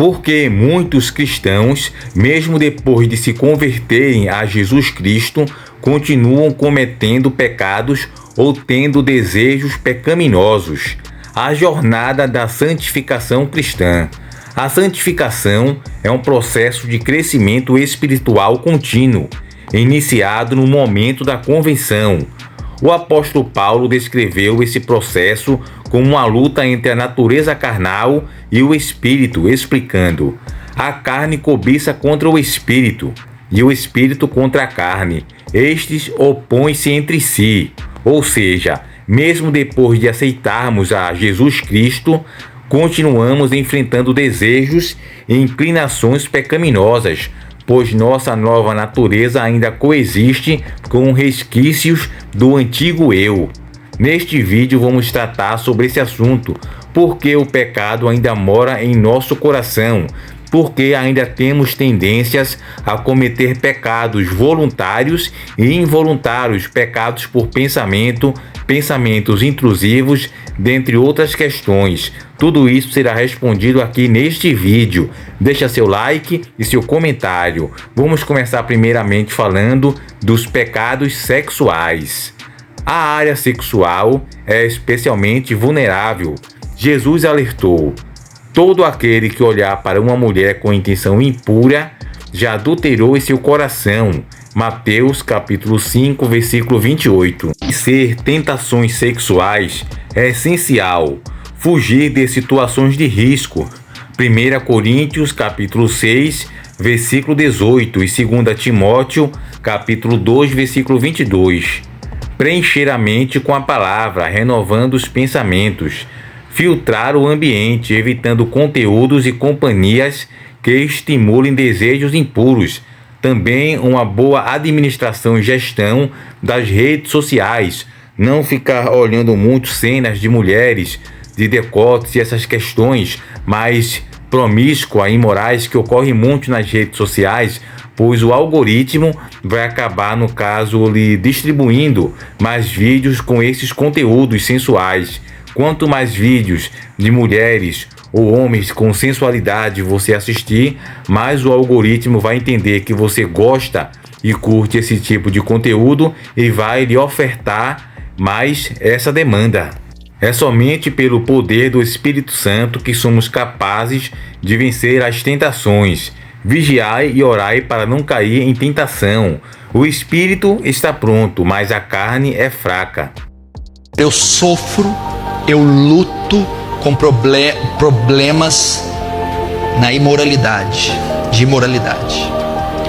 Porque muitos cristãos, mesmo depois de se converterem a Jesus Cristo, continuam cometendo pecados ou tendo desejos pecaminosos. A jornada da santificação cristã. A santificação é um processo de crescimento espiritual contínuo, iniciado no momento da conversão. O apóstolo Paulo descreveu esse processo como uma luta entre a natureza carnal e o espírito, explicando: a carne cobiça contra o espírito, e o espírito contra a carne. Estes opõem-se entre si. Ou seja, mesmo depois de aceitarmos a Jesus Cristo, continuamos enfrentando desejos e inclinações pecaminosas, pois nossa nova natureza ainda coexiste com resquícios do antigo eu. Neste vídeo vamos tratar sobre esse assunto, porque o pecado ainda mora em nosso coração, porque ainda temos tendências a cometer pecados voluntários e involuntários, pecados por pensamento, pensamentos intrusivos, dentre outras questões. Tudo isso será respondido aqui neste vídeo. Deixa seu like e seu comentário. Vamos começar primeiramente falando dos pecados sexuais. A área sexual é especialmente vulnerável. Jesus alertou: todo aquele que olhar para uma mulher com intenção impura já adulterou em seu coração. Mateus capítulo 5, versículo 28. Vencer tentações sexuais é essencial. Fugir de situações de risco. 1 Coríntios capítulo 6, versículo 18 e 2 Timóteo capítulo 2, versículo 22. Preencher a mente com a palavra, renovando os pensamentos. Filtrar o ambiente, evitando conteúdos e companhias que estimulem desejos impuros. Também uma boa administração e gestão das redes sociais. Não ficar olhando muito cenas de mulheres, de decotes e essas questões mais promíscuas e imorais que ocorrem muito nas redes sociais, pois o algoritmo vai acabar, no caso, lhe distribuindo mais vídeos com esses conteúdos sensuais. Quanto mais vídeos de mulheres ou homens com sensualidade você assistir, mais o algoritmo vai entender que você gosta e curte esse tipo de conteúdo e vai lhe ofertar mais essa demanda. É somente pelo poder do Espírito Santo que somos capazes de vencer as tentações. Vigiai e orai para não cair em tentação. O espírito está pronto, mas a carne é fraca. Eu sofro, eu luto com problemas na imoralidade, de imoralidade.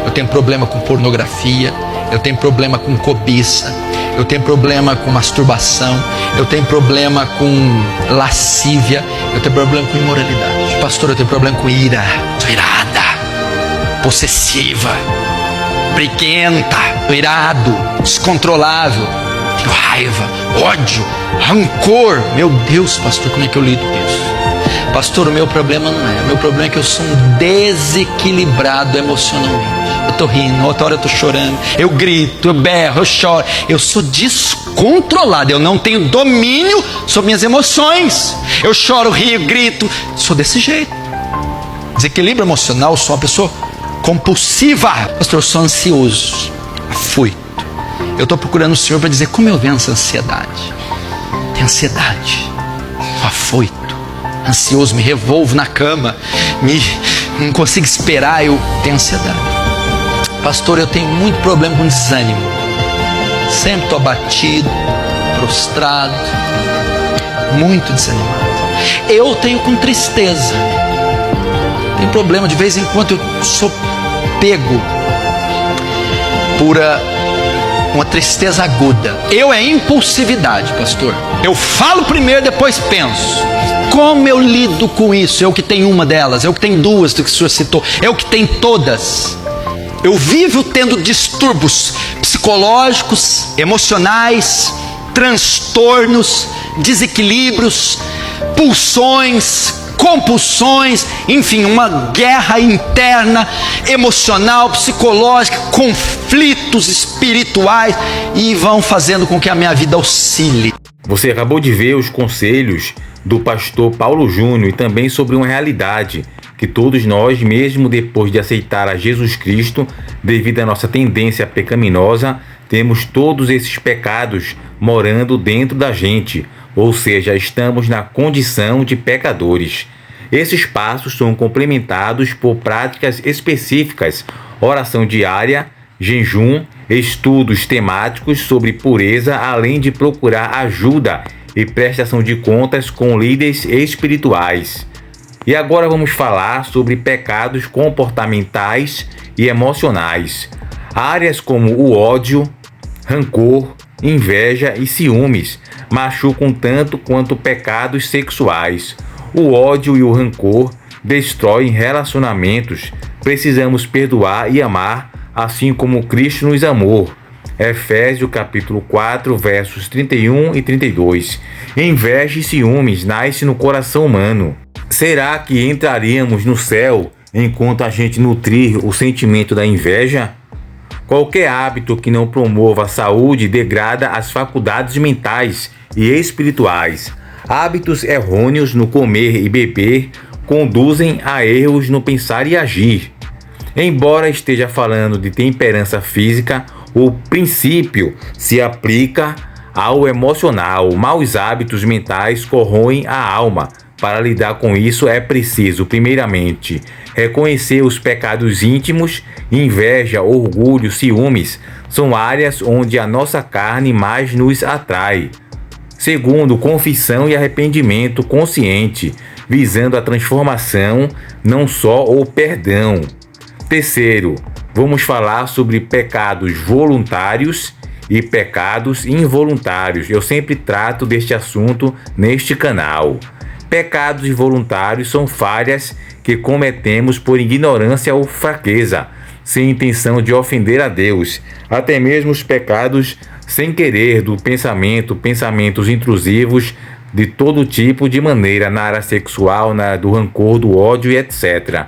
Eu tenho problema com pornografia, eu tenho problema com cobiça, eu tenho problema com masturbação, eu tenho problema com lascívia, eu tenho problema com imoralidade. Pastor, eu tenho problema com ira, sou irada, possessiva, briguenta, irado, descontrolável, tenho raiva, ódio, rancor. Meu Deus, pastor, como é que eu lido com isso? Pastor, o meu problema não é. O meu problema é que eu sou um desequilibrado emocionalmente. Eu tô rindo, outra hora eu tô chorando, eu grito, eu berro, eu choro. Eu sou descontrolado, eu não tenho domínio sobre minhas emoções. Eu choro, rio, grito, sou desse jeito. Desequilíbrio emocional, eu sou uma pessoa compulsiva. Pastor, eu sou ansioso, afoito. Eu estou procurando o Senhor para dizer como eu venço a ansiedade. Tenho ansiedade, sou afoito, ansioso, me revolvo na cama, não consigo esperar, eu tenho ansiedade. Pastor, eu tenho muito problema com desânimo. Sempre estou abatido, prostrado, muito desanimado. Eu tenho com tristeza. Tem problema, de vez em quando eu sou pego por uma tristeza aguda. Eu é impulsividade, pastor. Eu falo primeiro, depois penso. Como eu lido com isso? Eu que tenho uma delas, eu que tenho duas do que o senhor citou, eu que tenho todas. Eu vivo tendo distúrbios psicológicos, emocionais, transtornos, desequilíbrios, pulsões, compulsões, enfim, uma guerra interna, emocional, psicológica, conflitos espirituais, e vão fazendo com que a minha vida oscile. Você acabou de ver os conselhos do pastor Paulo Júnior e também sobre uma realidade que todos nós, mesmo depois de aceitar a Jesus Cristo, devido à nossa tendência pecaminosa, temos todos esses pecados morando dentro da gente, ou seja, estamos na condição de pecadores. Esses passos são complementados por práticas específicas, oração diária, jejum, estudos temáticos sobre pureza, além de procurar ajuda e prestação de contas com líderes espirituais. E agora vamos falar sobre pecados comportamentais e emocionais. Áreas como o ódio, rancor, inveja e ciúmes machucam tanto quanto pecados sexuais. O ódio e o rancor destroem relacionamentos. Precisamos perdoar e amar, assim como Cristo nos amou. Efésios capítulo 4, versos 31 e 32. Inveja e ciúmes nascem no coração humano. Será que entraríamos no céu enquanto a gente nutrir o sentimento da inveja? Qualquer hábito que não promova a saúde degrada as faculdades mentais e espirituais. Hábitos errôneos no comer e beber conduzem a erros no pensar e agir. Embora esteja falando de temperança física, o princípio se aplica ao emocional. Maus hábitos mentais corroem a alma. Para lidar com isso é preciso, primeiramente, reconhecer os pecados íntimos. Inveja, orgulho, ciúmes são áreas onde a nossa carne mais nos atrai. Segundo, confissão e arrependimento consciente, visando a transformação, não só o perdão. Terceiro, vamos falar sobre pecados voluntários e pecados involuntários. Eu sempre trato deste assunto neste canal. Pecados involuntários são falhas que cometemos por ignorância ou fraqueza, sem intenção de ofender a Deus. Até mesmo os pecados sem querer do pensamento, pensamentos intrusivos de todo tipo de maneira, na área sexual, na área do rancor, do ódio e etc.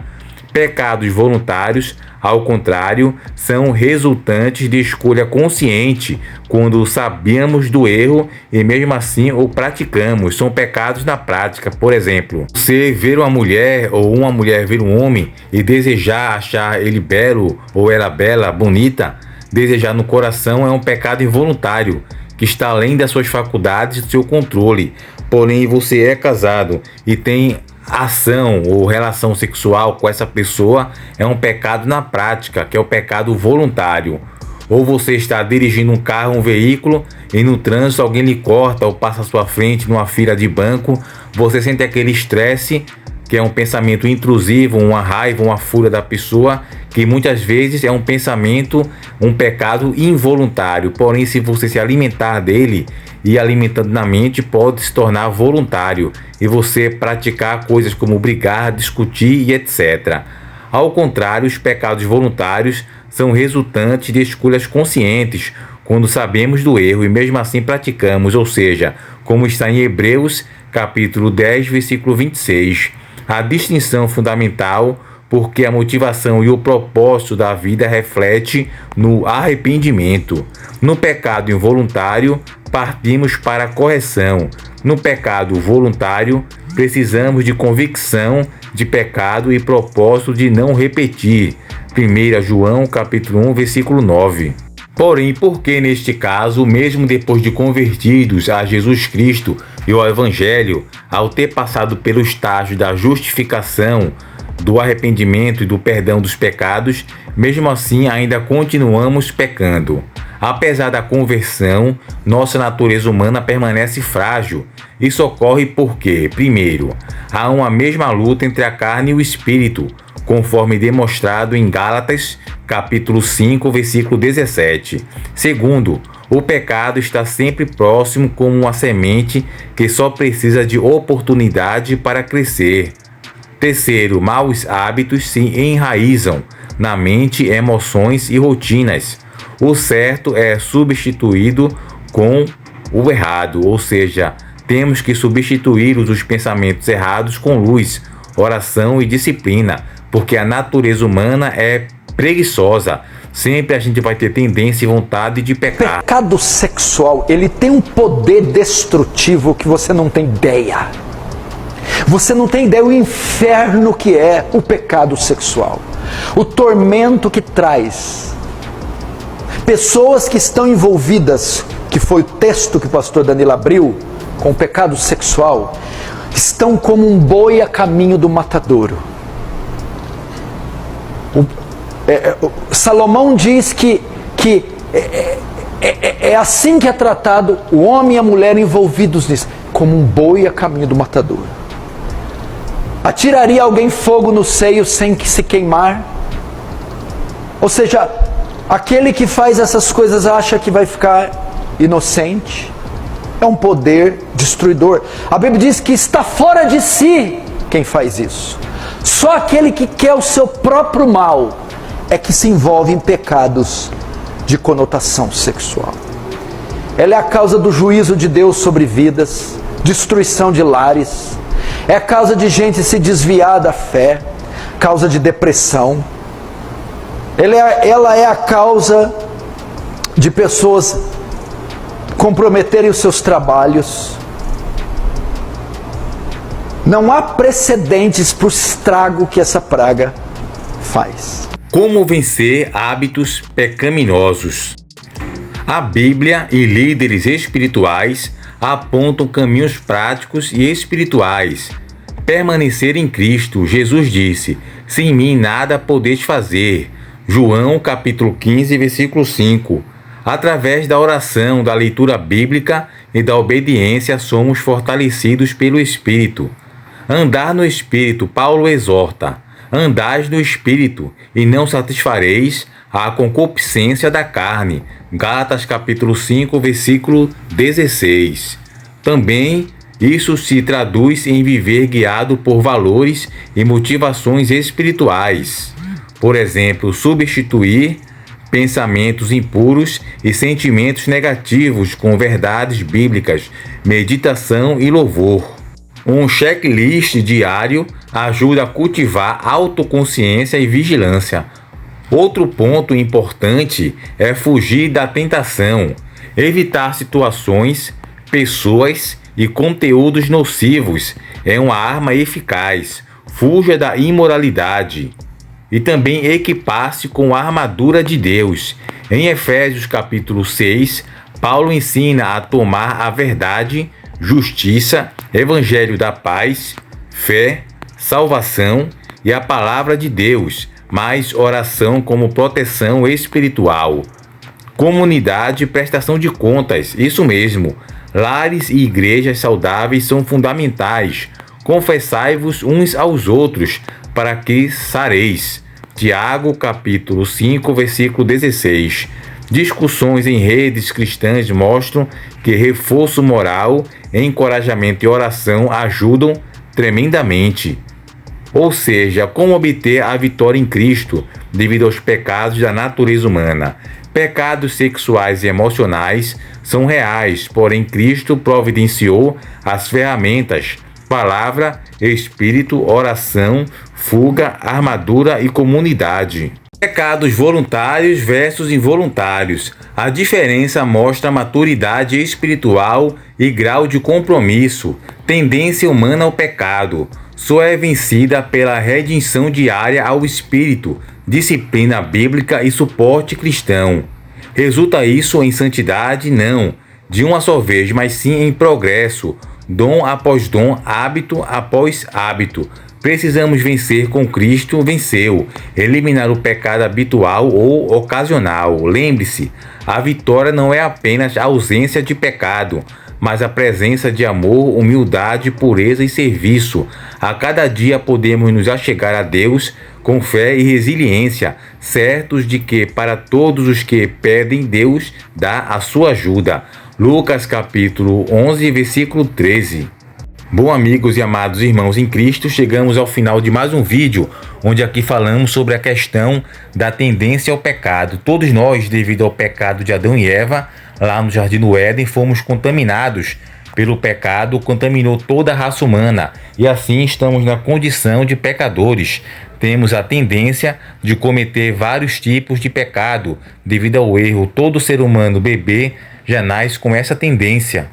Pecados voluntários, ao contrário, são resultantes de escolha consciente, quando sabemos do erro e mesmo assim o praticamos. São pecados na prática. Por exemplo, você ver uma mulher ou uma mulher ver um homem e desejar achar ele belo ou ela bela, bonita, desejar no coração é um pecado involuntário, que está além das suas faculdades e do seu controle. Porém, você é casado e tem ação ou relação sexual com essa pessoa, é um pecado na prática, que é o pecado voluntário. Ou você está dirigindo um carro, um veículo, e no trânsito alguém lhe corta ou passa à sua frente numa fila de banco, você sente aquele estresse, que é um pensamento intrusivo, uma raiva, uma fúria da pessoa, que muitas vezes é um pensamento, um pecado involuntário. Porém, se você se alimentar dele e alimentando na mente, pode se tornar voluntário e você praticar coisas como brigar, discutir e etc. Ao contrário, os pecados voluntários são resultantes de escolhas conscientes, quando sabemos do erro e mesmo assim praticamos, ou seja, como está em Hebreus capítulo 10, versículo 26. A distinção fundamental, porque a motivação e o propósito da vida reflete no arrependimento. No pecado involuntário, partimos para a correção. No pecado voluntário, precisamos de convicção de pecado e propósito de não repetir. 1 João capítulo 1, versículo 9. Porém, por que neste caso, mesmo depois de convertidos a Jesus Cristo e ao Evangelho, ao ter passado pelo estágio da justificação, do arrependimento e do perdão dos pecados, mesmo assim ainda continuamos pecando? Apesar da conversão, nossa natureza humana permanece frágil. Isso ocorre porque, primeiro, há uma mesma luta entre a carne e o espírito, conforme demonstrado em Gálatas, capítulo 5, versículo 17. Segundo, o pecado está sempre próximo como uma semente que só precisa de oportunidade para crescer. Terceiro, maus hábitos se enraizam na mente, emoções e rotinas. O certo é substituído com o errado, ou seja, temos que substituir os pensamentos errados com luz, oração e disciplina, porque a natureza humana é preguiçosa. Sempre a gente vai ter tendência e vontade de pecar. O pecado sexual, ele tem um poder destrutivo que você não tem ideia. Você não tem ideia o inferno que é o pecado sexual. O tormento que traz. Pessoas que estão envolvidas, que foi o texto que o pastor Danilo abriu, com o pecado sexual, estão como um boi a caminho do matadouro. Salomão diz que é assim que é tratado o homem e a mulher envolvidos nisso, como um boi a caminho do matadouro. Atiraria alguém fogo no seio sem que se queimar? Ou seja, aquele que faz essas coisas acha que vai ficar inocente? É um poder destruidor. A Bíblia diz que está fora de si quem faz isso. Só aquele que quer o seu próprio mal é que se envolve em pecados de conotação sexual. Ela é a causa do juízo de Deus sobre vidas, destruição de lares, é a causa de gente se desviar da fé, causa de depressão. Ela é a causa de pessoas comprometerem os seus trabalhos. Não há precedentes para o estrago que essa praga faz. Como vencer hábitos pecaminosos? A Bíblia e líderes espirituais apontam caminhos práticos e espirituais. Permanecer em Cristo. Jesus disse: sem mim nada podeis fazer. João capítulo 15, versículo 5. Através da oração, da leitura bíblica e da obediência somos fortalecidos pelo Espírito. Andar no Espírito, Paulo exorta: andais no Espírito e não satisfareis a concupiscência da carne. Gálatas capítulo 5, versículo 16. Também isso se traduz em viver guiado por valores e motivações espirituais. Por exemplo, substituir pensamentos impuros e sentimentos negativos com verdades bíblicas, meditação e louvor. Um checklist diário ajuda a cultivar autoconsciência e vigilância. Outro ponto importante é fugir da tentação, evitar situações, pessoas e conteúdos nocivos é uma arma eficaz. Fuja da imoralidade. E também equipar-se com a armadura de Deus. Em Efésios capítulo 6, Paulo ensina a tomar a verdade, justiça, evangelho da paz, fé, salvação e a palavra de Deus, mais oração como proteção espiritual. Comunidade e prestação de contas, isso mesmo. Lares e igrejas saudáveis são fundamentais. Confessai-vos uns aos outros, para que sareis. Tiago, capítulo 5, versículo 16. Discussões em redes cristãs mostram que reforço moral, encorajamento e oração ajudam tremendamente. Ou seja, como obter a vitória em Cristo devido aos pecados da natureza humana. Pecados sexuais e emocionais são reais, porém Cristo providenciou as ferramentas: palavra, espírito, oração, fuga, armadura e comunidade. Pecados voluntários versus involuntários. A diferença mostra maturidade espiritual e grau de compromisso. Tendência humana ao pecado só é vencida pela redenção diária ao espírito, disciplina bíblica e suporte cristão. Resulta isso em santidade? Não, de uma só vez, mas sim em progresso, dom após dom, hábito após hábito. Precisamos vencer com Cristo venceu, eliminar o pecado habitual ou ocasional. Lembre-se, a vitória não é apenas a ausência de pecado, mas a presença de amor, humildade, pureza e serviço. A cada dia podemos nos achegar a Deus com fé e resiliência, certos de que para todos os que pedem, Deus dá a sua ajuda. Lucas capítulo 11, versículo 13. Bom, amigos e amados irmãos em Cristo, chegamos ao final de mais um vídeo, onde aqui falamos sobre a questão da tendência ao pecado. Todos nós, devido ao pecado de Adão e Eva, lá no Jardim do Éden, fomos contaminados pelo pecado, contaminou toda a raça humana, e assim estamos na condição de pecadores. Temos a tendência de cometer vários tipos de pecado, devido ao erro. Todo ser humano bebê já nasce com essa tendência.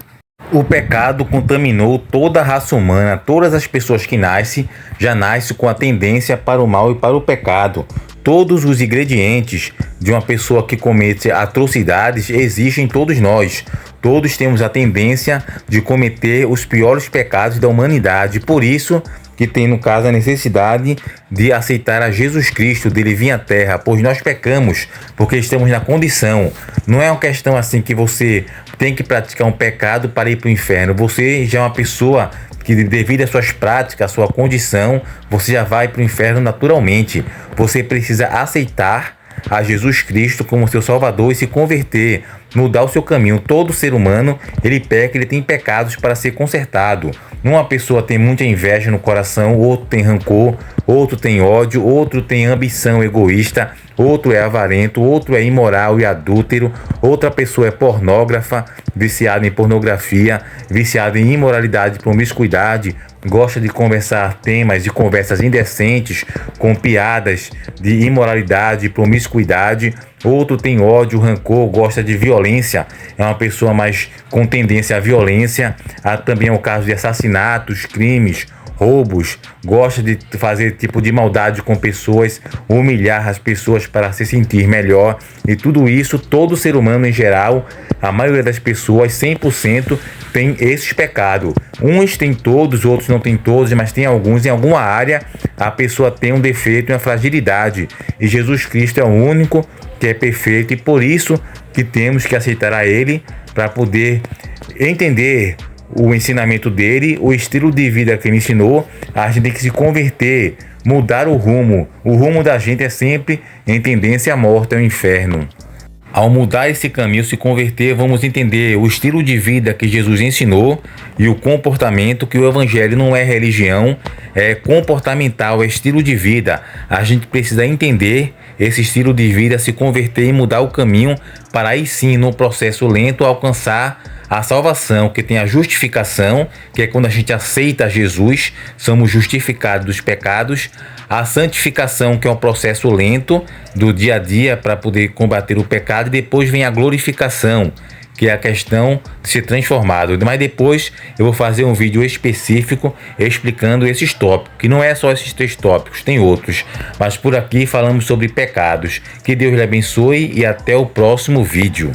O pecado contaminou toda a raça humana. Todas as pessoas que nascem já nascem com a tendência para o mal e para o pecado. Todos os ingredientes de uma pessoa que comete atrocidades existem em todos nós. Todos temos a tendência de cometer os piores pecados da humanidade. Por isso que tem, no caso, a necessidade de aceitar a Jesus Cristo, dele vir à terra, pois nós pecamos, porque estamos na condição. Não é uma questão assim que você tem que praticar um pecado para ir para o inferno. Você já é uma pessoa que, devido às suas práticas, à sua condição, você já vai para o inferno naturalmente. Você precisa aceitar a Jesus Cristo como seu Salvador e se converter, mudar o seu caminho. Todo ser humano, ele peca, ele tem pecados para ser consertado. Uma pessoa tem muita inveja no coração, outro tem rancor, outro tem ódio, outro tem ambição egoísta, outro é avarento, outro é imoral e adúltero, outra pessoa é pornógrafa, viciada em pornografia, viciada em imoralidade e promiscuidade, gosta de conversar temas de conversas indecentes, com piadas de imoralidade e promiscuidade. Outro tem ódio, rancor, gosta de violência, é uma pessoa mais com tendência à violência. Há também o caso de assassinatos, crimes, roubos, gosta de fazer tipo de maldade com pessoas, humilhar as pessoas para se sentir melhor. E tudo isso, todo ser humano em geral, a maioria das pessoas, 100%, tem esses pecados. Uns têm todos, outros não têm todos, mas tem alguns. Em alguma área, a pessoa tem um defeito e uma fragilidade. E Jesus Cristo é o único que é perfeito, e por isso que temos que aceitar a Ele para poder entender o ensinamento dele, o estilo de vida que ele ensinou. A gente tem que se converter, mudar o rumo. O rumo da gente é sempre em tendência à morte, ao inferno. Ao mudar esse caminho, se converter, vamos entender o estilo de vida que Jesus ensinou e o comportamento, que o Evangelho não é religião, é comportamental, é estilo de vida. A gente precisa entender esse estilo de vida, se converter e mudar o caminho para aí sim, no processo lento, alcançar a salvação, que tem a justificação, que é quando a gente aceita Jesus, somos justificados dos pecados. A santificação, que é um processo lento do dia a dia para poder combater o pecado. E depois vem a glorificação, que é a questão de ser transformado. Mas depois eu vou fazer um vídeo específico explicando esses tópicos, que não é só esses 3 tópicos, tem outros. Mas por aqui falamos sobre pecados. Que Deus lhe abençoe e até o próximo vídeo.